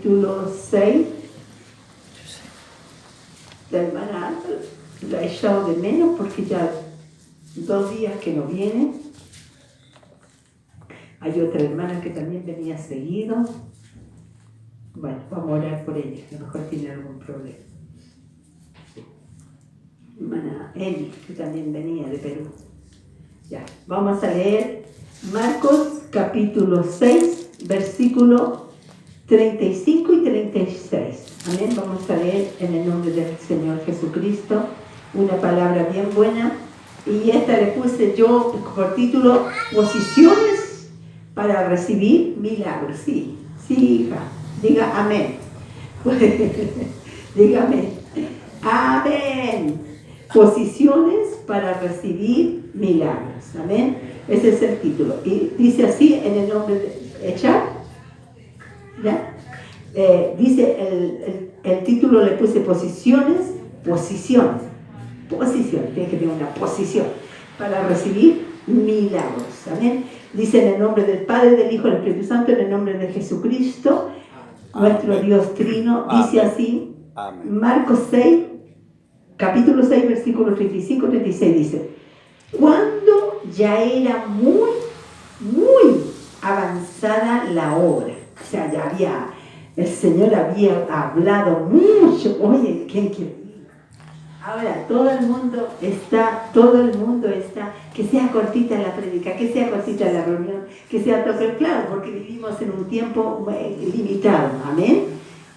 capítulo 6. La hermana la he echado de menos porque ya 2 días que no viene. Hay otra hermana que también venía seguido. Bueno, vamos a orar por ella, a lo mejor tiene algún problema. Hermana Eli, que también venía de Perú. Ya, vamos a leer Marcos capítulo 6, versículo 35 y 36. Amén. Vamos a leer en el nombre del Señor Jesucristo una palabra bien buena. Y esta le puse yo por título: Posiciones para recibir milagros. Sí, hija. Diga amén. Dígame. Amén. Posiciones para recibir milagros. Amén. Ese es el título. Y dice así en el nombre de Echar. ¿Ya? Dice el título, le puse posición. Tiene que tener una posición para recibir milagros. Amén. Dice en el nombre del Padre, del Hijo y del Espíritu Santo, en el nombre de Jesucristo, nuestro Dios Trino. Dice así, Marcos 6, capítulo 6, versículo 35-36, dice: cuando ya era muy avanzada la obra, o sea, el Señor había hablado mucho. Oye, ¿quién quiere? Ahora todo el mundo está, que sea cortita la prédica, que sea cortita la reunión, que sea todo claro, porque vivimos en un tiempo limitado, amén.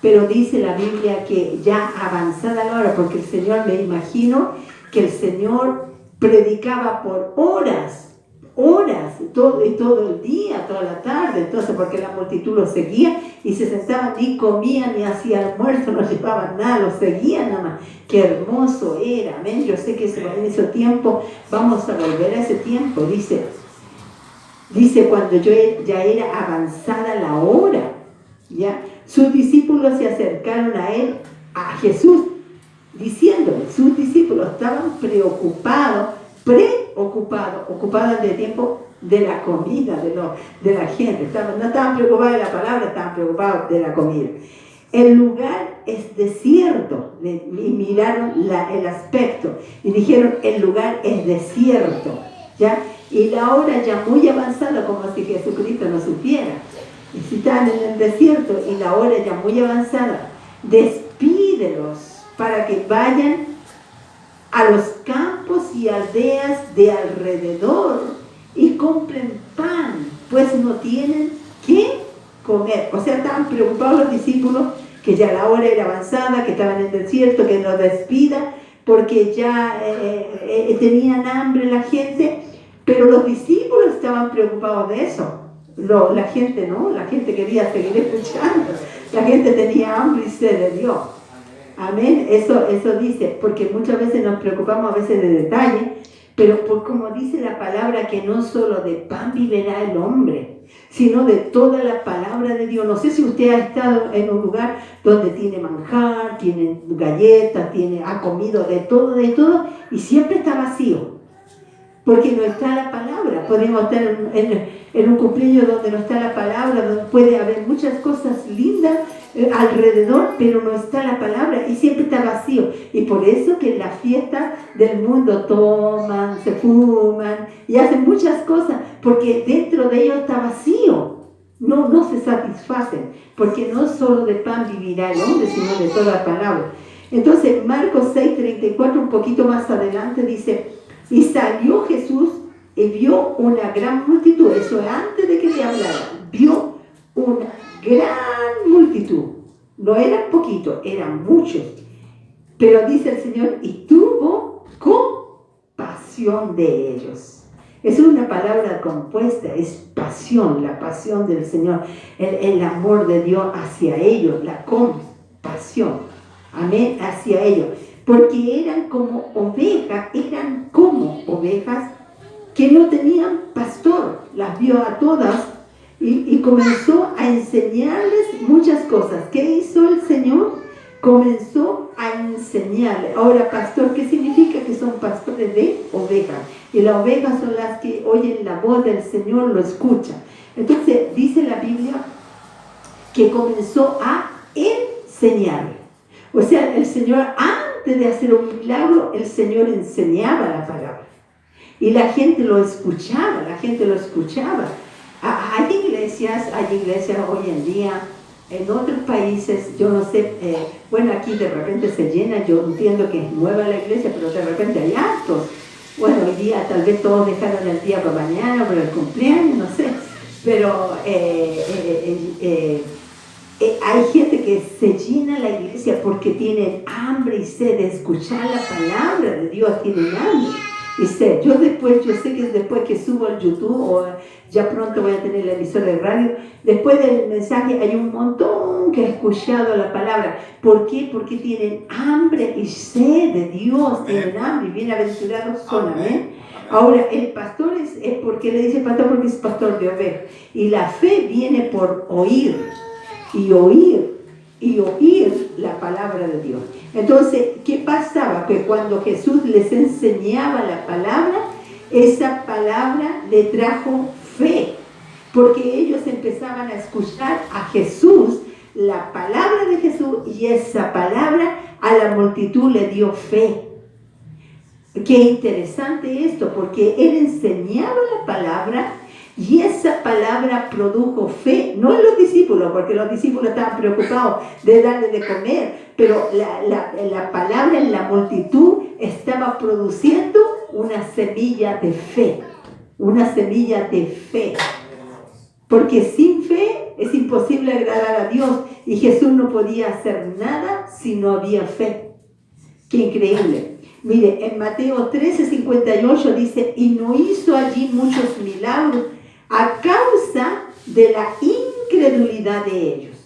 Pero dice la Biblia que ya avanzada la hora, porque el Señor, me imagino que el Señor predicaba por horas, todo el día, toda la tarde, entonces, porque la multitud lo seguía y se sentaban, ni comían, ni hacían almuerzo, no llevaban nada, lo seguían nada más. Qué hermoso era, amén. Yo sé que en ese tiempo, vamos a volver a ese tiempo, dice cuando ya era avanzada la hora, ¿ya? Sus discípulos se acercaron a él, a Jesús, diciéndole, sus discípulos estaban preocupados de tiempo de la comida, de la gente. No estaban preocupados de la palabra, estaban preocupados de la comida. El lugar es desierto. Y miraron el aspecto y dijeron: el lugar es desierto, ¿ya? Y la hora ya muy avanzada, como si Jesucristo no supiera. Y si están en el desierto y la hora ya muy avanzada, despídelos para que vayan a los campos y aldeas de alrededor y compren pan, pues no tienen qué comer. O sea, estaban preocupados los discípulos que ya la hora era avanzada, que estaban en el desierto, que nos despida, porque ya tenían hambre la gente, pero los discípulos estaban preocupados de eso. La gente no, la gente quería seguir escuchando, la gente tenía hambre y sed de Dios. Amén, eso dice, porque muchas veces nos preocupamos a veces de detalle, pero como dice la palabra, que no solo de pan vivirá el hombre, sino de toda la palabra de Dios. No sé si usted ha estado en un lugar donde tiene manjar, tiene galletas, ha comido de todo, y siempre está vacío, porque no está la palabra. Podemos estar en un cumpleaños donde no está la palabra, donde puede haber muchas cosas lindas alrededor, pero no está la palabra y siempre está vacío. Y por eso que en la fiesta del mundo toman, se fuman y hacen muchas cosas, porque dentro de ellos está vacío. No se satisfacen, porque no solo de pan vivirá el hombre, sino de toda la palabra. Entonces Marcos 6:34, un poquito más adelante, dice: y salió Jesús y vio una gran multitud. Eso es antes de que le hablara. Vio una gran multitud. No eran poquitos, eran muchos. Pero dice el Señor: y tuvo compasión de ellos. Es una palabra compuesta, es pasión, la pasión del Señor, el amor de Dios hacia ellos, la compasión, amén, hacia ellos. Porque eran como ovejas que no tenían pastor. Las vio a todas y comenzó a enseñarles muchas cosas. ¿Qué hizo el Señor? Comenzó a enseñarles. Ahora, pastor, ¿qué significa? Que son pastores de ovejas. Y las ovejas son las que oyen la voz del Señor, lo escuchan. Entonces, dice la Biblia que comenzó a enseñarle. O sea, el Señor, antes de hacer un milagro, el Señor enseñaba la palabra. Y la gente lo escuchaba, Hay iglesias hoy en día, en otros países, yo no sé, bueno, aquí de repente se llena, yo entiendo que es nueva la iglesia, pero de repente hay actos. Bueno, hoy día tal vez todos dejaron el día para mañana, para el cumpleaños, no sé, pero hay gente que se llena la iglesia porque tienen hambre y sed de escuchar la palabra de Dios, tienen hambre y sed. Yo sé que después que subo al YouTube, o ya pronto voy a tener la emisora de radio, después del mensaje hay un montón que ha escuchado la palabra. ¿Por qué? Porque tienen hambre y sed de Dios, tienen hambre y bienaventurados son, amén. Ahora, el pastor es porque le dice pastor, porque es pastor de ovejas. Y la fe viene por oír, y oír la palabra de Dios. Entonces, ¿qué pasaba? Que cuando Jesús les enseñaba la palabra, esa palabra le trajo fe, porque ellos empezaban a escuchar a Jesús, la palabra de Jesús, y esa palabra a la multitud le dio fe. Qué interesante esto, porque él enseñaba la palabra y esa palabra produjo fe, no en los discípulos, porque los discípulos estaban preocupados de darle de comer, pero la palabra en la multitud estaba produciendo una semilla de fe, porque sin fe es imposible agradar a Dios, y Jesús no podía hacer nada si no había fe. Qué increíble. Mire, en Mateo 13:58 dice, y no hizo allí muchos milagros a causa de la incredulidad de ellos.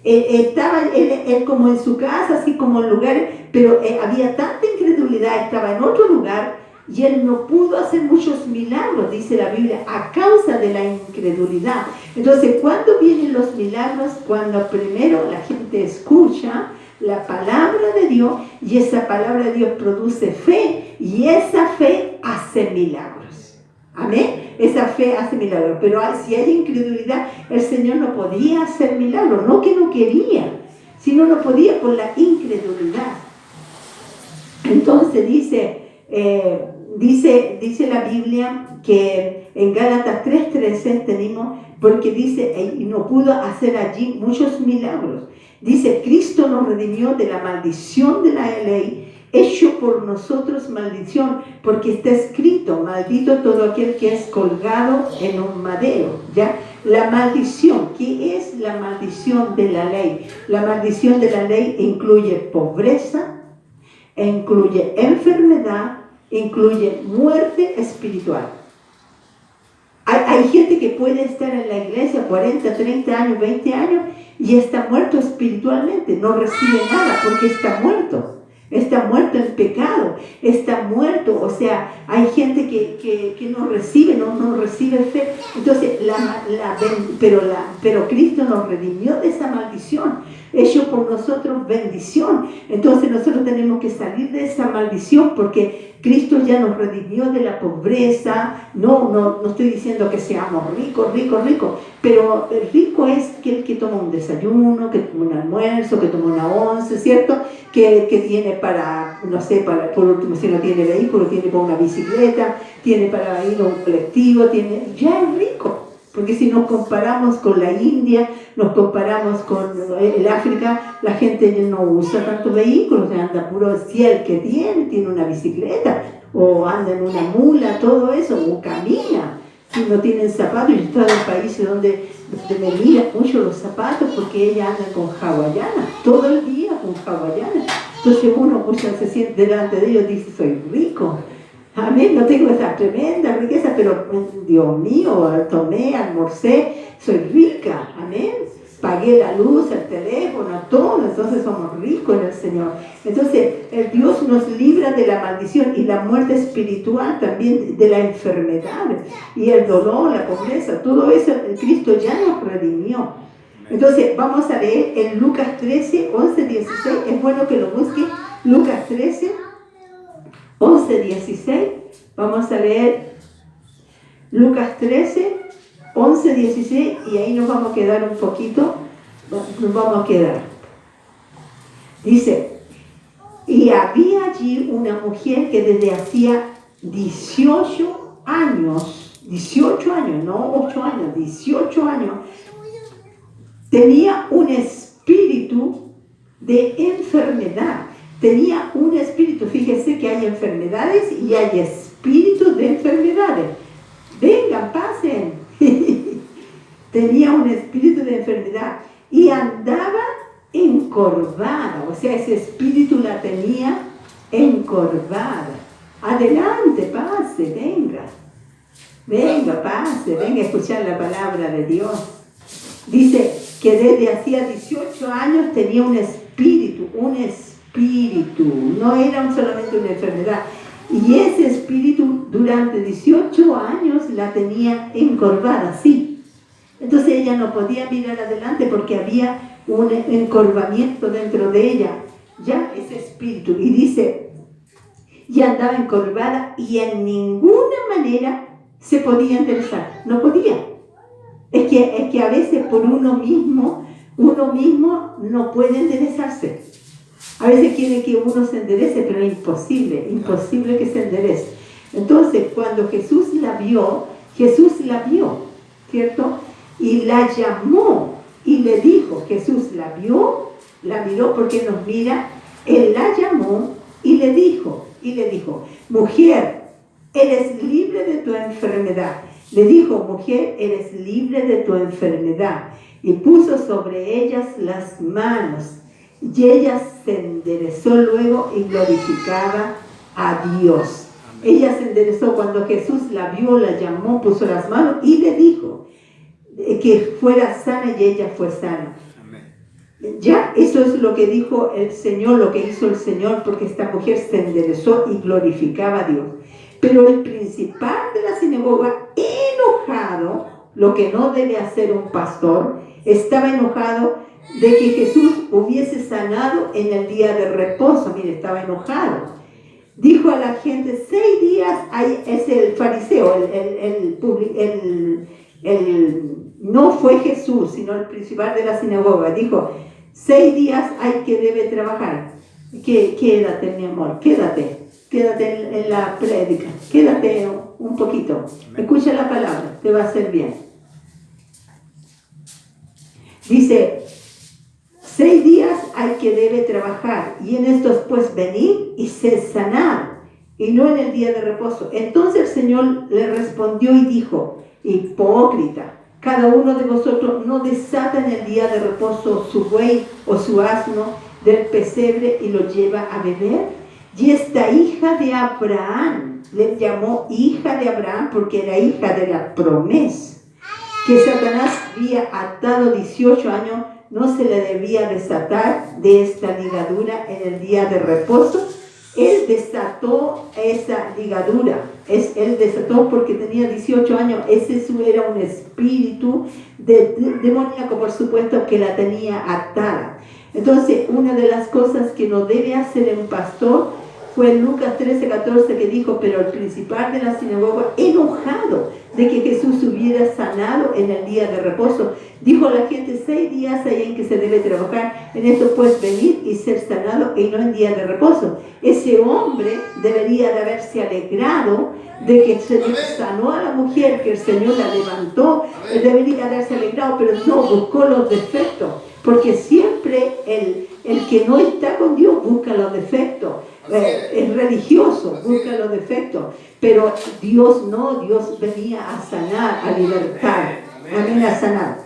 Estaba él como en su casa, así como en lugares, pero había tanta incredulidad, estaba en otro lugar y él no pudo hacer muchos milagros, dice la Biblia, a causa de la incredulidad. Entonces, ¿cuándo vienen los milagros? Cuando primero la gente escucha la palabra de Dios, y esa palabra de Dios produce fe, y esa fe hace milagros. Amén. Esa fe hace milagros. Pero si hay incredulidad, el Señor no podía hacer milagros. No que no quería, sino no podía por la incredulidad. Entonces dice la Biblia que en Gálatas 3:13 tenemos, porque dice, y no pudo hacer allí muchos milagros. Dice, Cristo nos redimió de la maldición de la ley, hecho por nosotros maldición, porque está escrito, maldito todo aquel que es colgado en un madero. ¿Ya? La maldición, ¿qué es la maldición de la ley? La maldición de la ley incluye pobreza, incluye enfermedad, incluye muerte espiritual. Hay gente que puede estar en la iglesia 40, 30 años, 20 años y está muerto espiritualmente, no recibe nada porque está muerto en pecado, está muerto. O sea, hay gente que no recibe fe. Entonces, pero Cristo nos redimió de esa maldición, hecho por nosotros bendición. Entonces nosotros tenemos que salir de esa maldición, porque Cristo ya nos redimió de la pobreza. No estoy diciendo que seamos ricos, pero el rico es aquel que toma un desayuno, que toma un almuerzo, que toma una once, ¿cierto? Que tiene para, no sé, por último, si no tiene vehículo, tiene para una bicicleta, tiene para ir a un colectivo, ya es rico. Porque si nos comparamos con la India, nos comparamos con el África, la gente no usa tantos vehículos, anda puro, si el que tiene una bicicleta, o anda en una mula, todo eso, o camina. Si no tienen zapatos, yo he estado en países donde me miran mucho los zapatos, porque ella anda con hawaiana, todo el día con hawaiana. Entonces uno se siente delante de ellos y dice, soy rico. Amén, no tengo esa tremenda riqueza, pero Dios mío, tomé, almorcé, soy rica, amén. Pagué la luz, el teléfono, todo, entonces somos ricos en el Señor. Entonces, el Dios nos libra de la maldición y la muerte espiritual, también de la enfermedad y el dolor, la pobreza, todo eso Cristo ya nos redimió. Entonces, vamos a leer en Lucas 13, 11, 16, es bueno que lo busquen, Lucas 13, 11, 16, vamos a leer Lucas 13, 11, 16, y ahí nos vamos a quedar un poquito, nos vamos a quedar. Dice, y había allí una mujer que desde hacía 18 años, no 8 años, 18 años, tenía un espíritu de enfermedad. Tenía un espíritu, fíjese que hay enfermedades y hay espíritus de enfermedades. Vengan, pasen. Tenía un espíritu de enfermedad y andaba encorvada, o sea, ese espíritu la tenía encorvada. Adelante, pase, venga, pase, venga a escuchar la palabra de Dios. Dice que desde hacía 18 años tenía un espíritu, no era solamente una enfermedad. Y ese espíritu durante 18 años la tenía encorvada, sí. Entonces ella no podía mirar adelante porque había un encorvamiento dentro de ella, ya ese espíritu. Y dice, ya andaba encorvada y en ninguna manera se podía enderezar, no podía. Es que a veces por uno mismo no puede enderezarse. A veces quiere que uno se enderece, pero es imposible que se enderece. Entonces, cuando Jesús la vio, ¿cierto? Y la llamó y le dijo, Jesús la miró porque nos mira, él la llamó y le dijo, mujer, eres libre de tu enfermedad. Le dijo, mujer, eres libre de tu enfermedad. Y puso sobre ellas las manos. Y ella se enderezó luego y glorificaba a Dios. Ella se enderezó cuando Jesús la vio, la llamó, puso las manos y le dijo que fuera sana y ella fue sana. Ya, eso es lo que dijo el Señor, lo que hizo el Señor, porque esta mujer se enderezó y glorificaba a Dios. Pero el principal de la sinagoga, enojado, lo que no debe hacer un pastor, estaba enojado de que Jesús hubiese sanado en el día de reposo. Mire, estaba enojado. Dijo a la gente, 6 días, es el fariseo, no fue Jesús, sino el principal de la sinagoga. Dijo, 6 días hay que debe trabajar. Quédate, mi amor, quédate en la prédica, quédate un poquito. Escucha la palabra, te va a hacer bien. Dice, 6 días hay que debe trabajar, y en estos pues venir y ser sanado, y no en el día de reposo. Entonces el Señor le respondió y dijo, hipócrita, cada uno de vosotros no desata en el día de reposo su buey o su asno del pesebre y lo lleva a beber. Y esta hija de Abraham, le llamó hija de Abraham porque era hija de la promesa, que Satanás había atado 18 años, no se le debía desatar de esta ligadura en el día de reposo. Él desató esa ligadura, él desató porque tenía 18 años, ese era un espíritu demoníaco, por supuesto, que la tenía atada. Entonces, una de las cosas que no debe hacer un pastor fue en Lucas 13:14 que dijo, pero el principal de la sinagoga, enojado de que Jesús hubiera sanado en el día de reposo, dijo a la gente, 6 días hay en que se debe trabajar, en esto puedes venir y ser sanado y no en día de reposo. Ese hombre debería de haberse alegrado de que el Señor sanó a la mujer, que el Señor la levantó. Él debería de haberse alegrado, pero no, buscó los defectos, porque siempre el que no está con Dios busca los defectos. Es religioso, busca los defectos, pero Dios no, Dios venía a sanar, a libertar, amén, a sanar.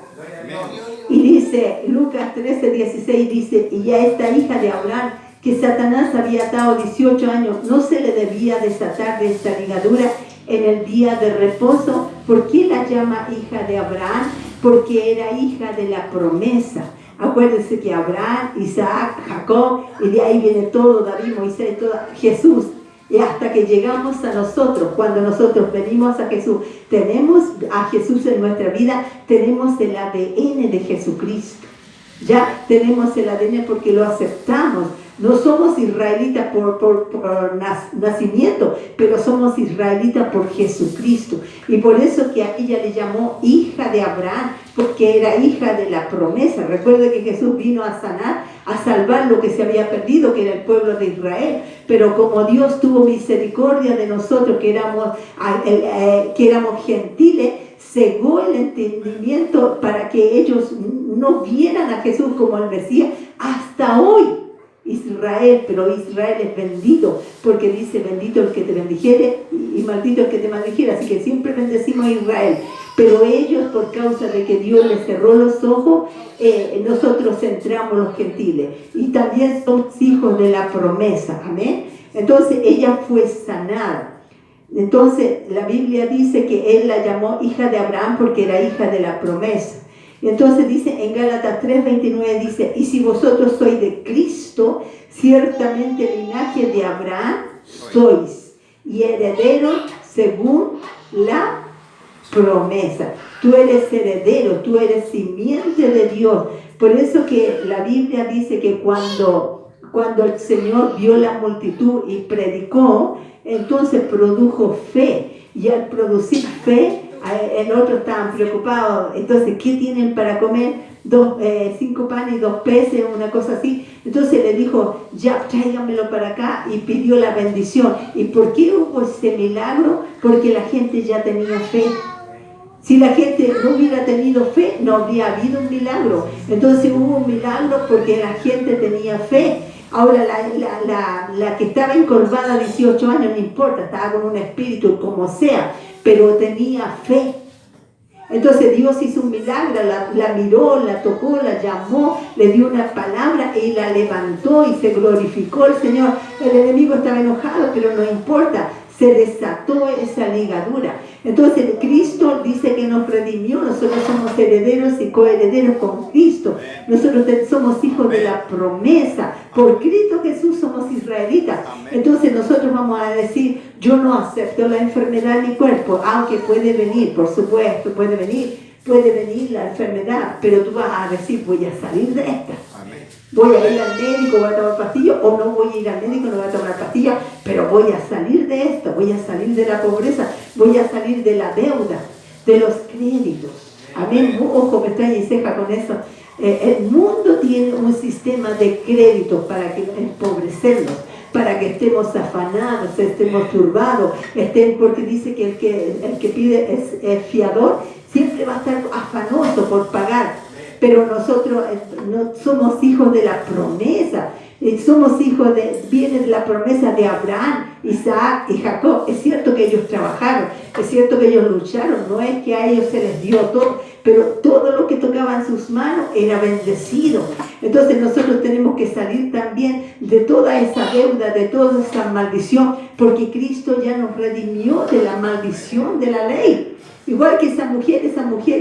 Y dice, Lucas 13:16 dice, y ya esta hija de Abraham, que Satanás había atado 18 años, no se le debía desatar de esta ligadura en el día de reposo. ¿Por qué la llama hija de Abraham? Porque era hija de la promesa. Acuérdense que Abraham, Isaac, Jacob, y de ahí viene todo, David, Moisés, todo, Jesús. Y hasta que llegamos a nosotros, cuando nosotros venimos a Jesús, tenemos a Jesús en nuestra vida, tenemos el ADN de Jesucristo. Ya tenemos el ADN porque lo aceptamos. No somos israelitas por nacimiento, pero somos israelitas por Jesucristo. Y por eso que a ella le llamó hija de Abraham, porque era hija de la promesa. Recuerde que Jesús vino a sanar, a salvar lo que se había perdido, que era el pueblo de Israel. Pero como Dios tuvo misericordia de nosotros, que éramos gentiles, cegó el entendimiento para que ellos no vieran a Jesús como el Mesías hasta hoy. Israel, pero Israel es bendito, porque dice bendito el que te bendijere y maldito el que te maldijere. Así que siempre bendecimos a Israel, pero ellos, por causa de que Dios les cerró los ojos, nosotros entramos los gentiles y también somos hijos de la promesa. Amén. Entonces ella fue sanada. Entonces la Biblia dice que él la llamó hija de Abraham porque era hija de la promesa. Entonces dice en Gálatas 3:29, dice, y si vosotros sois de Cristo, ciertamente linaje de Abraham sois, y herederos según la promesa. Tú eres heredero, tú eres simiente de Dios. Por eso que la Biblia dice que cuando el Señor vio la multitud y predicó, entonces produjo fe, y al producir fe, en otros estaban preocupados. Entonces, ¿qué tienen para comer? 5 panes y 2 peces, una cosa así. Entonces le dijo, ya, tráiganmelo para acá, y pidió la bendición. ¿Y por qué hubo ese milagro? Porque la gente ya tenía fe. Si la gente no hubiera tenido fe, no habría habido un milagro. Entonces hubo un milagro porque la gente tenía fe. Ahora, la que estaba encorvada 18 años, no importa, estaba con un espíritu, como sea, pero tenía fe. Entonces Dios hizo un milagro, la miró, la tocó, la llamó, le dio una palabra y la levantó y se glorificó el Señor. El enemigo estaba enojado, pero no importa, se desató esa ligadura. Entonces Cristo dice que nos redimió, nosotros somos herederos y coherederos con Cristo. Nosotros somos hijos de la promesa. Por Cristo Jesús somos israelitas. Entonces nosotros vamos a decir, yo no acepto la enfermedad en mi cuerpo, aunque puede venir, por supuesto, puede venir la enfermedad, pero tú vas a decir, voy a salir de esta. Voy a ir al médico, voy a tomar pastillas, o no voy a ir al médico, no voy a tomar pastillas, pero voy a salir de esto, voy a salir de la pobreza, voy a salir de la deuda, de los créditos. Amén. Ojo, pestaña y ceja con eso. El mundo tiene un sistema de créditos para que empobrecernos, para que estemos afanados, estemos turbados, porque dice que el que pide es fiador, siempre va a estar afanoso por pagar. Pero nosotros no somos hijos de la promesa, somos hijos viene de la promesa de Abraham, Isaac y Jacob. Es cierto que ellos trabajaron, es cierto que ellos lucharon, no es que a ellos se les dio todo, pero todo lo que tocaba en sus manos era bendecido. Entonces nosotros tenemos que salir también de toda esa deuda, de toda esa maldición, porque Cristo ya nos redimió de la maldición de la ley. Igual que esa mujer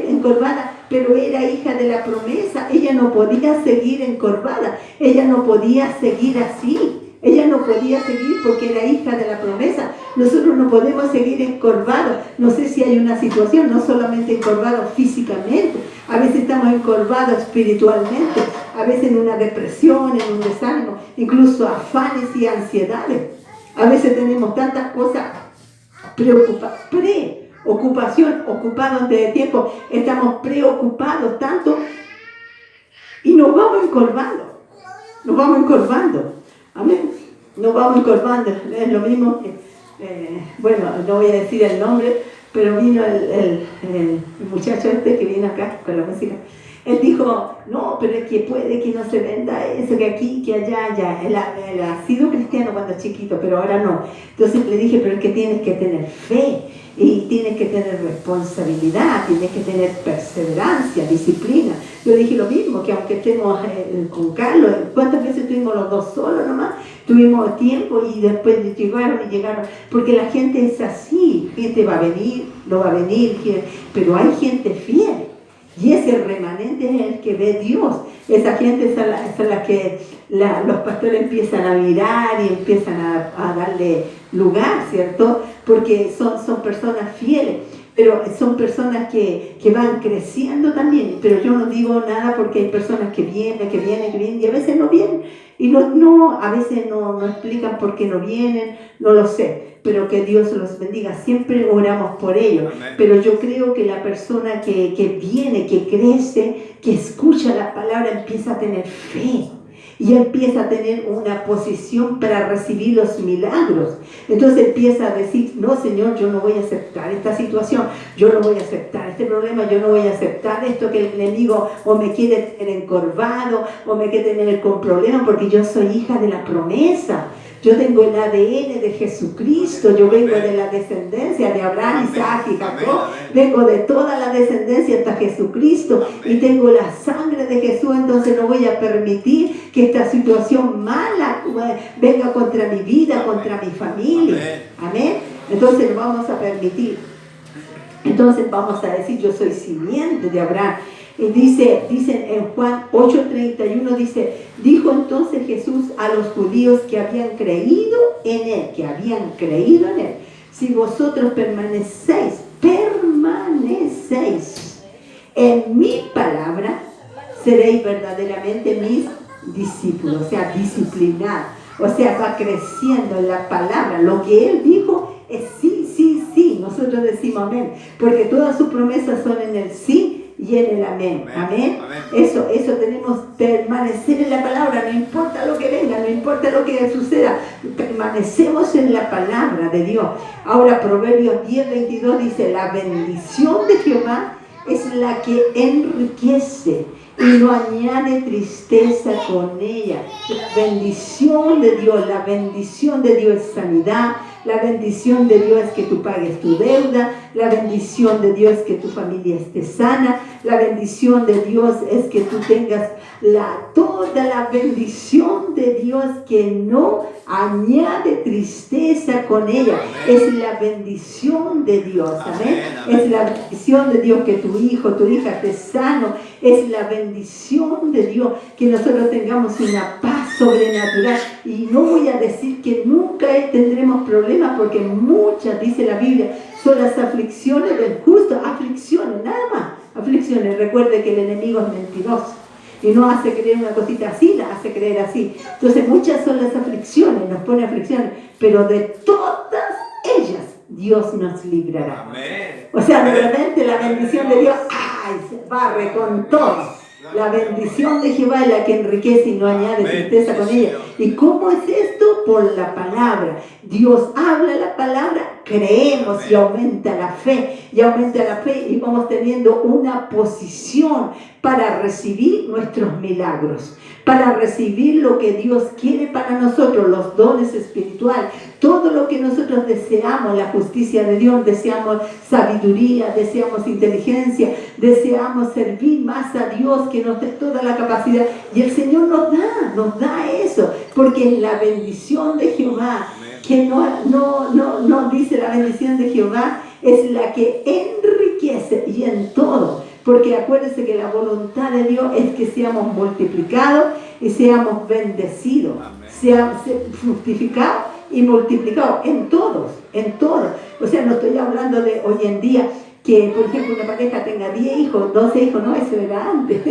encorvada, pero era hija de la promesa. Ella no podía seguir encorvada, ella no podía seguir así. Ella no podía seguir porque era hija de la promesa. Nosotros no podemos seguir encorvados. No sé si hay una situación, no solamente encorvados físicamente. A veces estamos encorvados espiritualmente, a veces en una depresión, en un desánimo, incluso afanes y ansiedades. A veces tenemos tantas cosas ocupados antes de tiempo, estamos preocupados tanto y nos vamos encorvando. Amén. Nos vamos encorvando. Es lo mismo que, bueno, no voy a decir el nombre, pero vino el muchacho que viene acá con la música. Él dijo, no, pero es que puede que no se venda eso, que aquí, que allá, ya. Él ha sido cristiano cuando chiquito, pero ahora no. Entonces le dije, pero es que tienes que tener fe, y tienes que tener responsabilidad, tienes que tener perseverancia, disciplina. Yo dije lo mismo, que aunque estemos con Carlos, ¿cuántas veces estuvimos los dos solos nomás? Tuvimos tiempo y después llegaron, porque la gente es así, gente va a venir, no va a venir, pero hay gente fiel. Y ese remanente es el que ve Dios. Esa gente es la que los pastores empiezan a mirar y empiezan a darle lugar, ¿cierto? Porque son personas fieles, pero son personas que van creciendo también. Pero yo no digo nada porque hay personas que vienen y a veces no vienen. Y no, a veces no explican por qué no vienen, no lo sé, pero que Dios los bendiga. Siempre oramos por ellos. Amén. Pero yo creo que la persona que viene, que crece, que escucha la palabra, empieza a tener fe. Y empieza a tener una posición para recibir los milagros. Entonces empieza a decir, no, Señor, yo no voy a aceptar esta situación, yo no voy a aceptar este problema, yo no voy a aceptar esto que el enemigo o me quiere tener encorvado o me quiere tener con problemas, porque yo soy hija de la promesa. Yo tengo el ADN de Jesucristo, yo vengo de la descendencia de Abraham, Isaac y Jacob, vengo de toda la descendencia hasta Jesucristo y tengo la sangre de Jesús, entonces no voy a permitir que esta situación mala venga contra mi vida, contra mi familia. Amén. Entonces no vamos a permitir. Entonces vamos a decir, yo soy simiente de Abraham. Y dicen en Juan 8:31, dice, dijo entonces Jesús a los judíos que habían creído en él, si vosotros permanecéis en mi palabra, seréis verdaderamente mis discípulos, o sea, disciplinados, o sea, va creciendo en la palabra, lo que él dijo es sí, sí, sí, nosotros decimos amén, porque todas sus promesas son en el sí y en el amén. Amén. Eso tenemos que permanecer en la palabra, no importa lo que venga, no importa lo que suceda, permanecemos en la palabra de Dios. Ahora Proverbios 10:22 dice, la bendición de Jehová es la que enriquece y no añade tristeza con ella. La bendición de Dios es sanidad. La bendición de Dios es que tú pagues tu deuda. La bendición de Dios es que tu familia esté sana. La bendición de Dios es que tú tengas toda la bendición de Dios que no añade tristeza con ella. Es la bendición de Dios. Amén. Es la bendición de Dios que tu hijo, tu hija esté sano. Es la bendición de Dios que nosotros tengamos una paz sobrenatural. Y no voy a decir que nunca tendremos problemas, porque muchas, dice la Biblia, son las aflicciones del justo. Aflicciones, nada más. Aflicciones. Recuerde que el enemigo es mentiroso y no hace creer una cosita así, la hace creer así. Entonces muchas son las aflicciones, nos pone aflicciones, pero de todas ellas Dios nos librará. Amén. O sea, de repente la bendición de Dios se barre con todo. La bendición de Jehová es la que enriquece y no añade tristeza con ella. ¿Y cómo es esto? Por la palabra. Dios habla la palabra, creemos y aumenta la fe. Y aumenta la fe y vamos teniendo una posición para recibir nuestros milagros, para recibir lo que Dios quiere para nosotros, los dones espirituales, todo lo que nosotros deseamos, la justicia de Dios, deseamos sabiduría, deseamos inteligencia, deseamos servir más a Dios, que nos dé toda la capacidad. Y el Señor nos da eso, porque es la bendición de Jehová, que no dice la bendición de Jehová, es la que enriquece y en todo. Porque acuérdense que la voluntad de Dios es que seamos multiplicados y seamos bendecidos, seamos fructificados y multiplicados en todos. O sea, no estoy hablando de hoy en día que, por ejemplo, una pareja tenga 10 hijos, 12 hijos, no, eso era antes.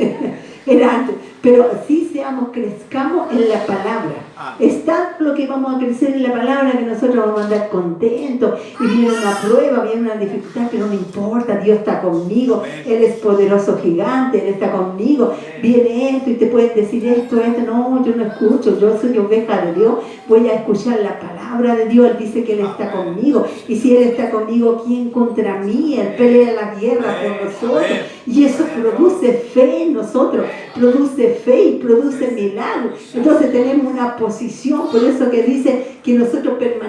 Pero sí crezcamos en la palabra. Es tanto lo que vamos a crecer en la palabra que nosotros vamos a andar contentos. Y viene una prueba, viene una dificultad, pero no importa, Dios está conmigo. Él es poderoso gigante, Él está conmigo. Viene esto y te pueden decir esto. No, yo no escucho, yo soy oveja de Dios. Voy a escuchar la palabra de Dios. Él dice que Él está conmigo. Y si Él está conmigo, ¿quién contra mí? Él pelea la guerra por nosotros. Y eso produce fe en nosotros, produce fe y produce milagros. Entonces tenemos una posición, por eso que dice que nosotros tenemos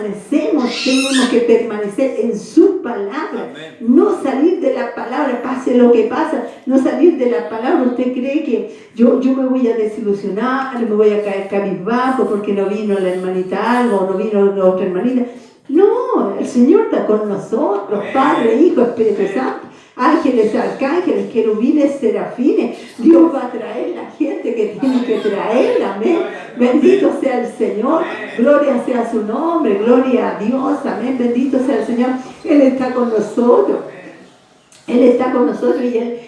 que permanecer en su palabra. No salir de la palabra, pase lo que pasa, no salir de la palabra. ¿Usted cree que yo me voy a desilusionar, me voy a caer cabizbajo porque no vino la hermanita algo, o no vino la otra hermanita? No, el Señor está con nosotros, Padre, Hijo, Espíritu Santo. Ángeles, arcángeles, querubines, serafines. Dios va a traer la gente que tiene que traer. Amén. Bendito sea el Señor. Gloria sea su nombre. Gloria a Dios. Amén. Bendito sea el Señor. Él está con nosotros. Él está con nosotros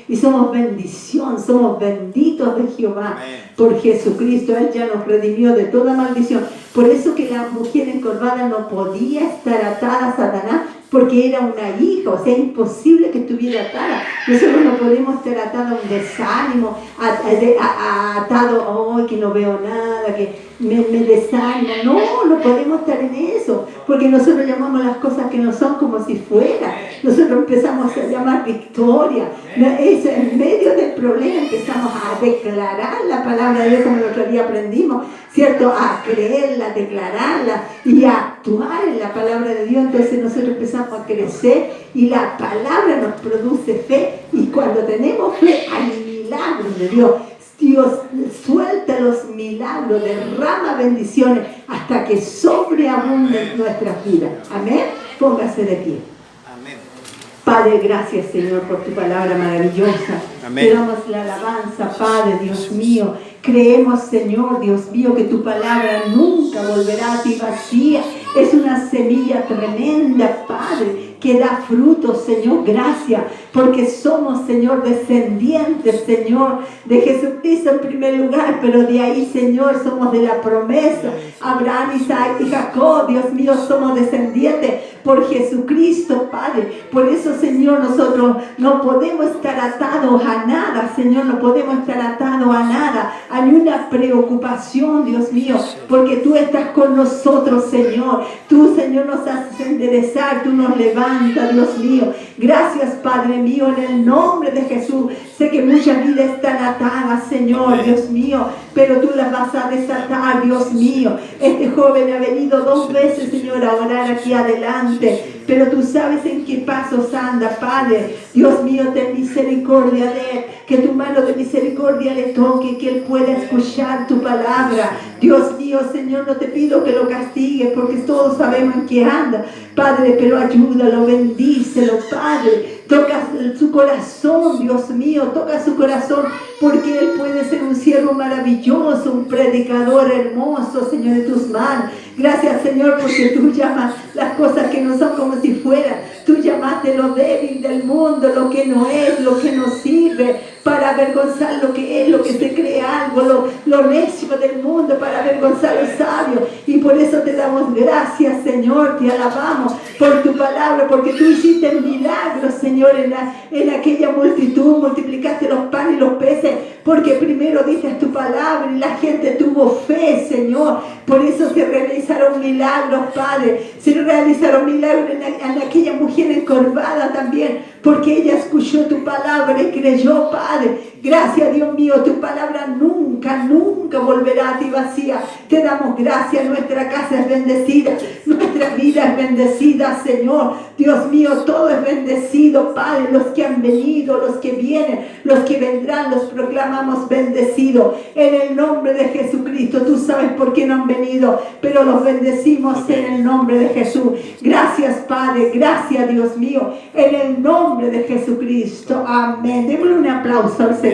y somos bendición. Somos benditos de Jehová. por Jesucristo. Él ya nos redimió de toda maldición. Por eso que la mujer encorvada no podía estar atada a Satanás, porque era una hija, o sea, imposible que estuviera atada. Nosotros no podemos estar atados a un desánimo, atado, oh, que no veo nada, que me desanima. No podemos estar en eso, porque nosotros llamamos las cosas que no son como si fuera. Nosotros empezamos a llamar victoria. En medio del problema empezamos a declarar la palabra de Dios, como el otro día aprendimos, ¿cierto? A creerla, a declararla y a actuar en la palabra de Dios. Entonces nosotros empezamos a crecer y la palabra nos produce fe, y cuando tenemos fe hay milagros de Dios. Dios suelta los milagros, derrama bendiciones hasta que sobreabunden nuestras vidas. Amén. Póngase de pie. Amén. Padre, gracias, Señor, por tu palabra maravillosa. Amén. Te damos la alabanza, Padre, Dios mío. Creemos, Señor, Dios mío, que tu palabra nunca volverá a ti vacía. Es una semilla tremenda, Padre, que da frutos, Señor. Gracias, porque somos, Señor, descendientes, Señor, de Jesucristo en primer lugar, pero de ahí, Señor, somos de la promesa. Abraham, Isaac y Jacob, Dios mío, somos descendientes por Jesucristo, Padre. Por eso, Señor, nosotros no podemos estar atados a nada, Señor, no podemos estar atados a nada, a ninguna preocupación, Dios mío, porque tú estás con nosotros, Señor. Tú, Señor, nos haces enderezar, tú nos levantas, Dios mío. Gracias, Padre mío, en el nombre de Jesús. Sé que muchas vidas están atadas, Señor, Dios mío, pero tú las vas a desatar, Dios mío. Este joven ha venido 2 veces, Señor, a orar aquí adelante, pero tú sabes en qué pasos anda, Padre. Dios mío, ten misericordia de él, que tu mano de misericordia le toque, que él pueda escuchar tu palabra. Dios mío, Señor, no te pido que lo castigues, porque todos sabemos en qué anda, Padre, pero ayúdalo, bendícelo, Padre. Toca su corazón, Dios mío, toca su corazón, porque él puede ser un siervo maravilloso, un predicador hermoso, Señor, de tus manos. Gracias, Señor, porque tú llamas las cosas que no son como si fueran. Tú llamaste lo débil del mundo, lo que no es, lo que no sirve, para avergonzar lo que es, lo que se cree algo, lo necio del mundo, para avergonzar lo sabio. Y por eso te damos gracias, Señor, te alabamos por tu palabra, porque tú hiciste milagros, Señor, en aquella multitud, multiplicaste los panes y los peces, porque primero diste tu palabra y la gente tuvo fe, Señor. Por eso se realizaron milagros, Padre. Se realizaron milagros en aquella mujer encorvada también, porque ella escuchó tu palabra y creyó, Padre. Gracias, Dios mío, tu palabra nunca volverá a ti vacía. Te damos gracias, nuestra casa es bendecida, nuestra vida es bendecida, Señor. Dios mío, todo es bendecido, Padre. Los que han venido, los que vienen, los que vendrán, los proclamamos bendecidos. En el nombre de Jesucristo, tú sabes por qué no han venido, pero los bendecimos en el nombre de Jesús. Gracias, Padre, gracias, Dios mío, en el nombre de Jesucristo. Amén. Démosle un aplauso al Señor.